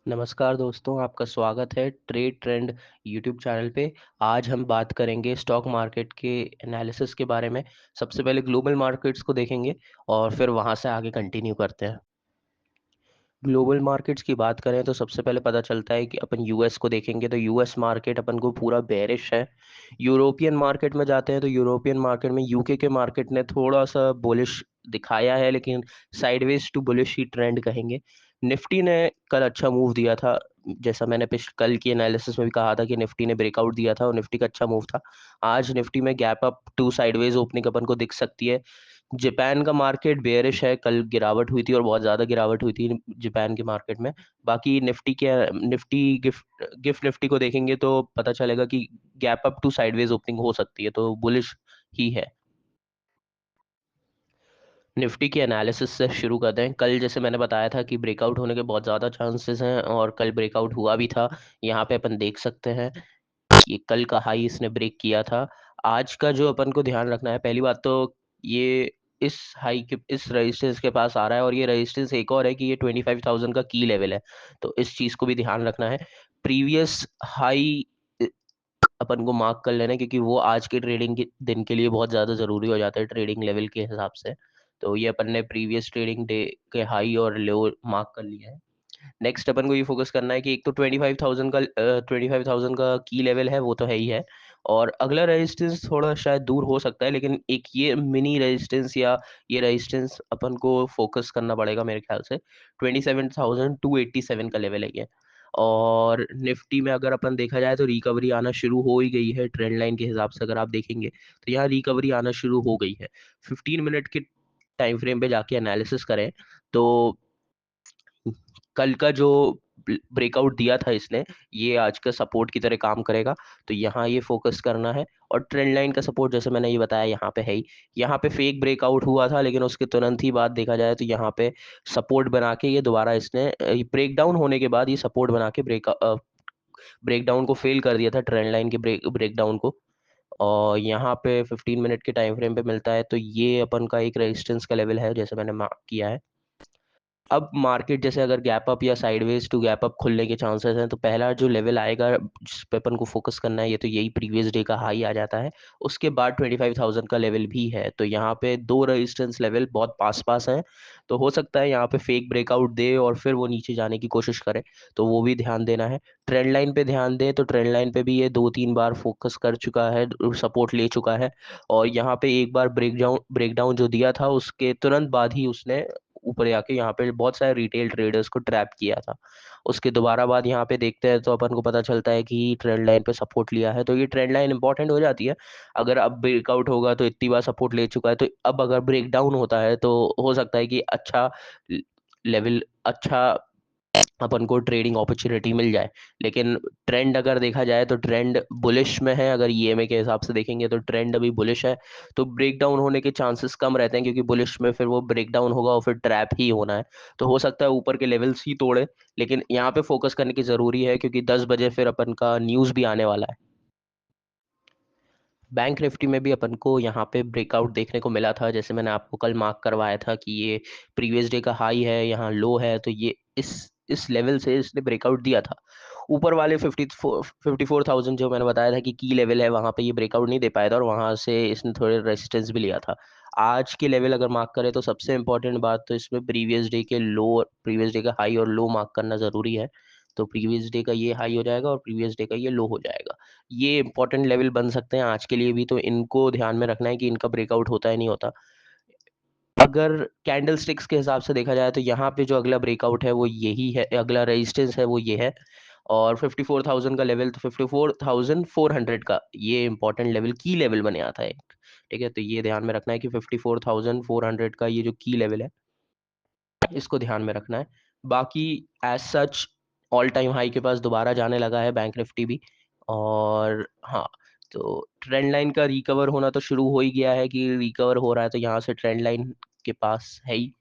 नमस्कार दोस्तों, आपका स्वागत है ट्रेड ट्रेंड यूट्यूब चैनल पे। आज हम बात करेंगे स्टॉक मार्केट के एनालिसिस के बारे में। सबसे पहले ग्लोबल मार्केट्स को देखेंगे और फिर वहां से आगे कंटिन्यू करते हैं। ग्लोबल मार्केट्स की बात करें तो सबसे पहले पता चलता है कि अपन यूएस को देखेंगे तो यूएस मार्केट अपन को पूरा बेरिश है। यूरोपियन मार्केट में जाते हैं तो यूरोपियन मार्केट में यूके के मार्केट ने थोड़ा सा बुलिश दिखाया है, लेकिन साइडवेज टू बुलिश ही ट्रेंड कहेंगे। निफ्टी ने कल अच्छा मूव दिया था। जैसा मैंने कल की एनालिसिस में भी कहा था कि निफ्टी ने ब्रेकआउट दिया था और निफ्टी का अच्छा मूव था। आज निफ्टी में gap up to sideways opening अपन को दिख सकती है। जापान का मार्केट बेयरिश है, कल गिरावट हुई थी और बहुत ज़्यादा गिरावट हुई थी जापान के मार्केट में। बाकी निफ्टी गिफ्ट निफ्टी को देखेंगे तो पता चलेगा कि gap up to sideways opening हो सकती है, तो बुलिश ही है। निफ्टी के एनालिसिस से शुरू करते हैं। कल जैसे मैंने बताया था कि ब्रेकआउट होने के बहुत ज़्यादा चांसेस हैं और कल ब्रेकआउट हुआ भी था। यहाँ पे अपन देख सकते हैं कि कल का हाई इसने ब्रेक किया था। आज का जो अपन को ध्यान रखना है, पहली बात तो ये इस हाई के इस रेजिस्टेंस के पास आ रहा है और ये रेजिस्टेंस एक और है कि ये 25,000 का की लेवल है। तो इस चीज़ को भी ध्यान रखना है। प्रीवियस हाई अपन को मार्क कर लेना है, क्योंकि वो आज के ट्रेडिंग के दिन के लिए बहुत ज़्यादा ज़रूरी हो जाता है ट्रेडिंग लेवल के हिसाब से। तो ये अपन ने प्रीवियस ट्रेडिंग डे के हाई और लो मार्क कर लिया है। नेक्स्ट अपन को ये फोकस करना है कि एक तो 25,000 का की लेवल है, वो तो है ही है। और अगला रेजिस्टेंस थोड़ा शायद दूर हो सकता है, लेकिन एक ये मिनी रेजिस्टेंस या ये रेजिस्टेंस अपन को फोकस करना पड़ेगा मेरे ख्याल से। 27,287 का लेवल है ये। और निफ्टी में अगर अपन देखा जाए तो रिकवरी आना शुरू हो ही गई है। ट्रेंड लाइन के हिसाब से अगर आप देखेंगे तो यहाँ रिकवरी आना शुरू हो गई है। 15 मिनट के टाइम फ्रेम पे जाके एनालिसिस करें तो कल का जो ब्रेकआउट दिया था इसने, ये आज का सपोर्ट की तरह काम करेगा। तो यहाँ ये फोकस करना है। और ट्रेंड लाइन का सपोर्ट जैसे मैंने ये बताया यहाँ पे है ही। यहाँ पे फेक ब्रेकआउट हुआ था, लेकिन उसके तुरंत ही बाद देखा जाए तो यहाँ पे सपोर्ट बना के ये दोबारा इसने ब्रेकडाउन होने के बाद ये सपोर्ट बना के ब्रेकडाउन को फेल कर दिया था, ट्रेंड लाइन के ब्रेकडाउन को। और यहाँ पे 15 मिनट के टाइम फ्रेम पे मिलता है तो ये अपन का एक रेजिस्टेंस का लेवल है, जैसे मैंने मार्क किया है। अब मार्केट जैसे अगर गैप अप या साइडवेज टू गैप अप खुलने के चांसेस हैं, तो पहला जो लेवल आएगा जिस पे अपन को फोकस करना है, ये तो यही प्रीवियस डे का हाई आ जाता है। उसके बाद 25,000 का लेवल भी है। तो यहाँ पे दो रेजिस्टेंस लेवल बहुत पास पास हैं। तो हो सकता है यहाँ पे फेक ब्रेकआउट दे और फिर वो नीचे जाने की कोशिश करे, तो वो भी ध्यान देना है। ट्रेंड लाइन पे ध्यान दें तो ट्रेंड लाइन पे भी ये 2-3 बार फोकस कर चुका है, सपोर्ट ले चुका है। और यहाँ पे एक बार ब्रेकडाउन जो दिया था उसके तुरंत बाद ही उसने ऊपर आके यहाँ पे बहुत सारे रिटेल ट्रेडर्स को ट्रैप किया था। उसके दोबारा बाद यहाँ पे देखते हैं तो अपन को पता चलता है कि ट्रेंड लाइन पे सपोर्ट लिया है, तो ये ट्रेंड लाइन इंपॉर्टेंट हो जाती है। अगर अब ब्रेकआउट होगा तो इतनी बार सपोर्ट ले चुका है, तो अब अगर ब्रेक डाउन होता है तो हो सकता है कि अच्छा लेवल, अच्छा अपन को ट्रेडिंग अपॉर्चुनिटी मिल जाए। लेकिन ट्रेंड अगर देखा जाए तो ट्रेंड बुलिश में है। अगर ईएमए के हिसाब से देखेंगे तो ट्रेंड अभी बुलिश है। तो ब्रेक डाउन होने के चांसेस कम रहते हैं, क्योंकि बुलिश में फिर वो ब्रेक डाउन होगा और फिर ट्रैप ही होना है। तो हो सकता है ऊपर के लेवल्स ही तोड़े। लेकिन यहाँ पे फोकस करने की जरूरी है, क्योंकि 10 बजे फिर अपन का न्यूज़ भी आने वाला है। बैंक निफ्टी में भी अपन को यहाँ पे ब्रेकआउट देखने को मिला था, जैसे मैंने आपको कल मार्क करवाया था कि ये प्रीवियस डे का हाई है, यहाँ लो है। तो ये इस लेवल से इसने ब्रेकआउट दिया था। ऊपर वाले 54,000 जो मैंने बताया था कि की लेवल है, वहाँ पे ये ब्रेकआउट नहीं दे पाया था और वहाँ से इसने थोड़े रेजिस्टेंस भी लिया था। आज के लेवल अगर मार्क करें तो सबसे इंपॉर्टेंट बात तो इसमें प्रीवियस डे का हाई और लो मार्क करना ज़रूरी है। तो प्रीवियस डे का ये हाई हो जाएगा और प्रीवियस डे का ये लो हो जाएगा। ये इंपॉर्टेंट लेवल बन सकते हैं आज के लिए भी, तो इनको ध्यान में रखना है कि इनका ब्रेकआउट होता है नहीं होता। अगर कैंडल स्टिक्स के हिसाब से देखा जाए तो यहाँ पे जो अगला ब्रेकआउट है वो यही है, अगला रेजिस्टेंस है वो ये है। और 54,000 का लेवल, तो 54,400 का ये इंपॉर्टेंट लेवल की लेवल बने आता है एक। ठीक है, तो ये ध्यान में रखना है कि 54,400 का ये जो की लेवल है, इसको ध्यान में रखना है। बाकी as such all time high के पास दोबारा जाने लगा है बैंक निफ्टी भी। और हाँ, तो ट्रेंड लाइन का रिकवर होना तो शुरू हो ही गया है कि रिकवर हो रहा है, तो यहाँ से ट्रेंड लाइन के पास है ही।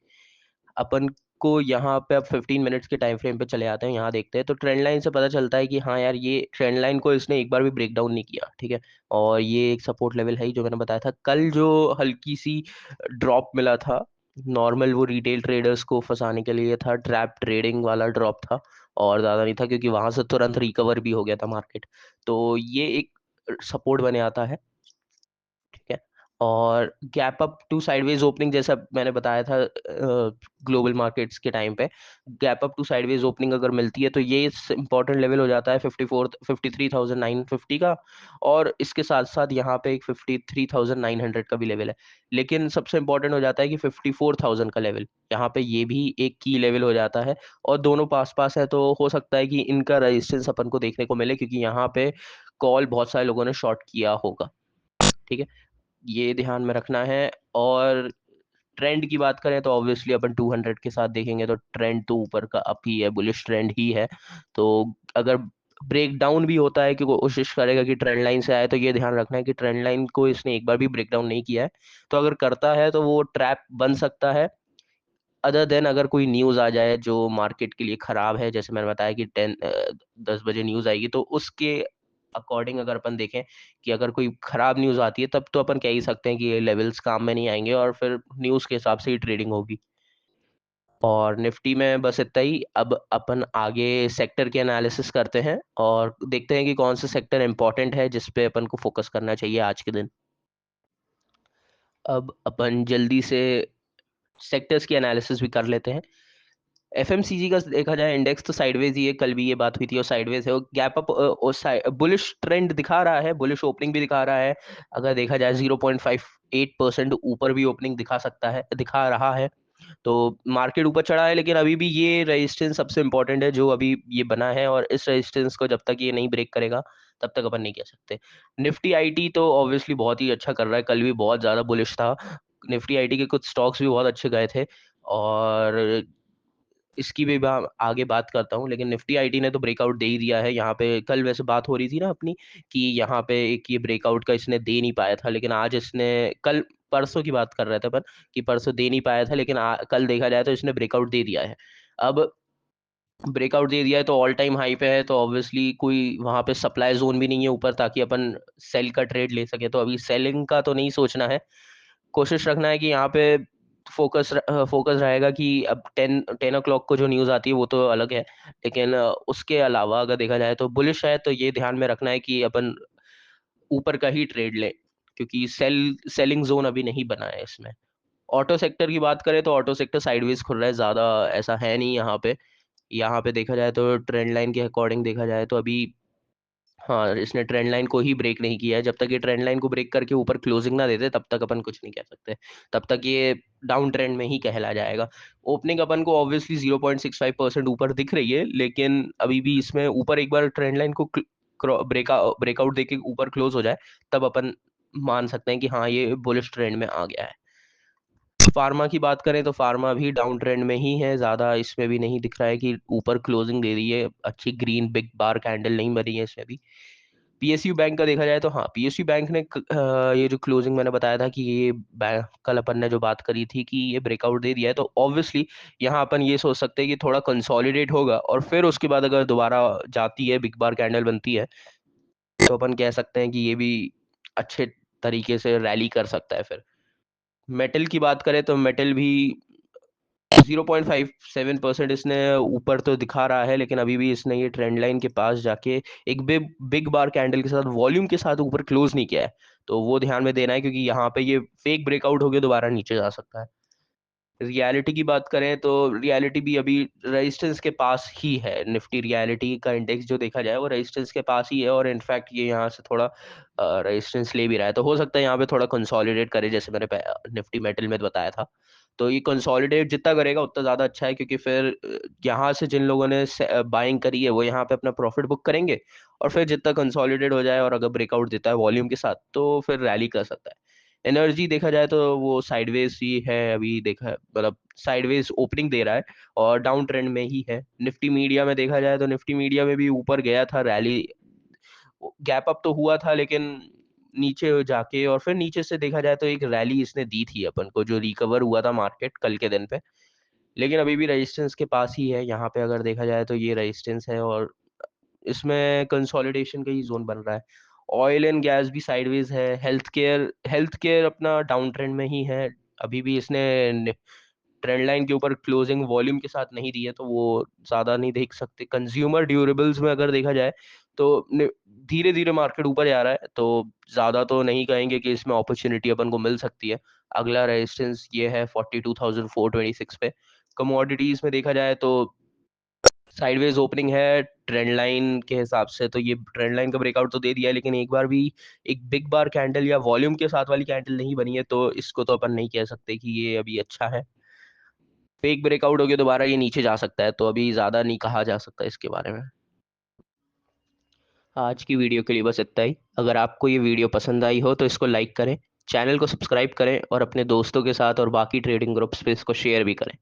अपन को यहाँ पे अब 15 मिनट्स के टाइम फ्रेम पे चले आते हैं, यहाँ देखते हैं तो ट्रेंड लाइन से पता चलता है कि हाँ यार, ये ट्रेंड लाइन को इसने एक बार भी ब्रेक डाउन नहीं किया। ठीक है, और ये एक सपोर्ट लेवल है ही, जो मैंने बताया था। कल जो हल्की सी ड्रॉप मिला था नॉर्मल वो रिटेल ट्रेडर्स को फंसाने के लिए था, ट्रैप ट्रेडिंग वाला ड्रॉप था और ज़्यादा नहीं था, क्योंकि वहां से तुरंत रिकवर भी हो गया था मार्केट। तो ये एक सपोर्ट बने आता है। ठीक है। और gap up to sideways opening, जैसा मैंने बताया था ग्लोबल मार्केट्स के टाइम पे, gap up to sideways opening अगर मिलती है तो ये इंपॉर्टेंट लेवल हो जाता है 53,950 का। और इसके साथ साथ यहाँ पे एक 53,900 का भी लेवल है। लेकिन सबसे इंपॉर्टेंट हो जाता है कि 54,000 का लेवल, यहाँ पे ये भी एक की लेवल हो जाता है। और दोनों पास पास है, तो हो सकता है कि इनका रेजिस्टेंस अपन को देखने को मिले, क्योंकि यहाँ पे कॉल बहुत सारे लोगों ने शॉर्ट किया होगा। ठीक है, ये ध्यान में रखना है। और ट्रेंड की बात करें तो ऑब्वियसली अपन 200 के साथ देखेंगे तो ट्रेंड तो ऊपर का अप ही है, बुलिश ट्रेंड ही है। तो अगर ब्रेक डाउन भी होता है कि वो कोशिश करेगा कि ट्रेंड लाइन से आए, तो ये ध्यान रखना है कि ट्रेंड लाइन को इसने एक बार भी ब्रेक डाउन नहीं किया है। तो अगर करता है तो वो ट्रैप बन सकता है। अदर देन अगर कोई न्यूज़ आ जाए जो मार्केट के लिए खराब है, जैसे मैंने बताया कि 10 बजे न्यूज़ आएगी, तो उसके अकॉर्डिंग अगर अपन देखें कि अगर कोई खराब न्यूज़ आती है, तब तो अपन कह ही सकते हैं कि ये लेवल्स काम में नहीं आएंगे और फिर न्यूज़ के हिसाब से ही ट्रेडिंग होगी। और निफ्टी में बस इतना ही। अब अपन आगे सेक्टर के एनालिसिस करते हैं और देखते हैं कि कौन सा सेक्टर इंपॉर्टेंट है जिस पे अपन को फोकस करना चाहिए आज के दिन। अब अपन जल्दी से सेक्टर्स की एनालिसिस भी कर लेते हैं। एफएमसीजी का देखा जाए इंडेक्स तो साइडवेज ही है, कल भी ये बात हुई थी, और साइडवेज है। वो गैप अप बुलिश ट्रेंड दिखा रहा है, बुलिश ओपनिंग भी दिखा रहा है। अगर देखा जाए 0.58% ऊपर भी ओपनिंग दिखा सकता है, दिखा रहा है। तो मार्केट ऊपर चढ़ा है, लेकिन अभी भी ये रेजिस्टेंस सबसे इंपॉर्टेंट है जो अभी ये बना है, और इस रेजिस्टेंस को जब तक ये नहीं ब्रेक करेगा तब तक अपन नहीं कह सकते। निफ्टी आईटी तो ऑब्वियसली बहुत ही अच्छा कर रहा है, कल भी बहुत ज़्यादा बुलिश था। निफ्टी आईटी के कुछ स्टॉक्स भी बहुत अच्छे गए थे। और इसकी भी मैं आगे बात करता हूँ, लेकिन निफ्टी आईटी ने तो ब्रेकआउट दे ही दिया है यहाँ पे। कल वैसे बात हो रही थी ना अपनी कि यहाँ पे एक ये ब्रेकआउट का इसने दे नहीं पाया था, लेकिन आज इसने, कल परसों की बात कर रहे थे अपन कि परसों दे नहीं पाया था, लेकिन कल देखा जाए तो इसने ब्रेकआउट दे दिया है। अब ब्रेकआउट दे दिया है तो ऑल टाइम हाई पे है, तो ऑब्वियसली कोई वहां पे सप्लाई जोन भी नहीं है ऊपर, ताकि अपन सेल का ट्रेड ले सके। तो अभी सेलिंग का तो नहीं सोचना है, कोशिश रखना है कि यहाँ पे फोकस रहेगा कि अब 10 o'clock को जो न्यूज़ आती है वो तो अलग है, लेकिन उसके अलावा अगर देखा जाए तो बुलिश है, तो ये ध्यान में रखना है कि अपन ऊपर का ही ट्रेड लें, क्योंकि सेलिंग जोन अभी नहीं बना है इसमें। ऑटो सेक्टर की बात करें तो ऑटो सेक्टर साइडवेज खुल रहा है, ज़्यादा ऐसा है नहीं यहाँ पे। यहाँ पे देखा जाए तो ट्रेंड लाइन के अकॉर्डिंग देखा जाए तो अभी, हाँ, इसने ट्रेंड लाइन को ही ब्रेक नहीं किया है। जब तक ये ट्रेंड लाइन को ब्रेक करके ऊपर क्लोजिंग ना देते तब तक अपन कुछ नहीं कह सकते, तब तक ये डाउन ट्रेंड में ही कहला जाएगा। ओपनिंग अपन को ऑब्वियसली 0.65% ऊपर दिख रही है, लेकिन अभी भी इसमें ऊपर एक बार ट्रेंड लाइन को ब्रेकआउट देके ऊपर क्लोज हो जाए, तब अपन मान सकते हैं कि हाँ ये बुलिश ट्रेंड में आ गया है। फार्मा की बात करें तो फार्मा भी डाउन ट्रेंड में ही है, ज़्यादा इसमें भी नहीं दिख रहा है कि ऊपर क्लोजिंग दे रही है, अच्छी ग्रीन बिग बार कैंडल नहीं बनी है इसमें भी। पीएसयू बैंक का देखा जाए तो हाँ, पीएसयू बैंक ने ये जो क्लोजिंग मैंने बताया था कि ये बैंक, कल अपन ने जो बात करी थी कि ये ब्रेकआउट दे दिया है, तो ऑब्वियसली यहाँ अपन ये सोच सकते हैं कि थोड़ा कंसोलिडेट होगा, और फिर उसके बाद अगर दोबारा जाती है, बिग बार कैंडल बनती है, तो अपन कह सकते हैं कि ये भी अच्छे तरीके से रैली कर सकता है फिर। मेटल की बात करें तो मेटल भी 0.57% इसने ऊपर तो दिखा रहा है, लेकिन अभी भी इसने ये ट्रेंड लाइन के पास जाके एक बिग बिग बार कैंडल के साथ वॉल्यूम के साथ ऊपर क्लोज नहीं किया है। तो वो ध्यान में देना है, क्योंकि यहाँ पे ये फेक ब्रेकआउट होकर दोबारा नीचे जा सकता है। रियलिटी की बात करें तो रियलिटी भी अभी रेजिस्टेंस के पास ही है। निफ्टी रियलिटी का इंडेक्स जो देखा जाए वो रेजिस्टेंस के पास ही है, और इनफैक्ट ये यहाँ से थोड़ा रेजिस्टेंस ले भी रहा है, तो हो सकता है यहाँ पे थोड़ा कंसोलिडेट करे, जैसे मैंने निफ्टी मेटल में बताया था। तो ये कंसोलिडेट जितना करेगा उतना ज़्यादा अच्छा है, क्योंकि फिर यहाँ से जिन लोगों ने बाइंग करी है वो यहाँ पे अपना प्रॉफिट बुक करेंगे, और फिर जितना कंसोलिडेट हो जाए और अगर ब्रेकआउट देता है वॉल्यूम के साथ तो फिर रैली कर सकता है। एनर्जी देखा जाए तो वो साइडवेज ही है, अभी देखा मतलब साइडवेज ओपनिंग दे रहा है और डाउन ट्रेंड में ही है। निफ्टी मीडिया में देखा जाए तो निफ्टी मीडिया में भी ऊपर गया था, रैली गैप अप तो हुआ था, लेकिन नीचे जाके और फिर नीचे से देखा जाए तो एक रैली इसने दी थी अपन को, जो रिकवर हुआ था मार्केट कल के दिन पे। लेकिन अभी भी रेजिस्टेंस के पास ही है, यहाँ पे अगर देखा जाए तो ये रेजिस्टेंस है, और इसमें कंसोलिडेशन का ही जोन बन रहा है। ऑयल एंड गैस भी साइडवेज है। हेल्थ केयर अपना डाउन ट्रेंड में ही है, अभी भी इसने ट्रेंड लाइन के ऊपर क्लोजिंग वॉल्यूम के साथ नहीं दी है तो वो ज़्यादा नहीं देख सकते। कंज्यूमर ड्यूरेबल्स में अगर देखा जाए तो धीरे धीरे मार्केट ऊपर जा रहा है, तो ज़्यादा तो नहीं कहेंगे कि इसमें अपॉर्चुनिटी अपन को मिल सकती है। अगला रेजिस्टेंस ये है 42,426 पे। कमोडिटीज़ में देखा जाए तो साइडवेज ओपनिंग है ट्रेंड लाइन के हिसाब से, तो ये ट्रेंड लाइन का ब्रेकआउट तो दे दिया है, लेकिन एक बार भी एक बिग बार कैंडल या वॉल्यूम के साथ वाली कैंडल नहीं बनी है, तो इसको तो अपन नहीं कह सकते कि ये अभी अच्छा है। फेक ब्रेकआउट हो गया दोबारा ये नीचे जा सकता है, तो अभी ज़्यादा नहीं कहा जा सकता इसके बारे में। आज की वीडियो के लिए बस इतना ही। अगर आपको ये वीडियो पसंद आई हो तो इसको लाइक करें, चैनल को सब्सक्राइब करें और अपने दोस्तों के साथ और बाकी ट्रेडिंग ग्रुप्स पे इसको शेयर भी करें।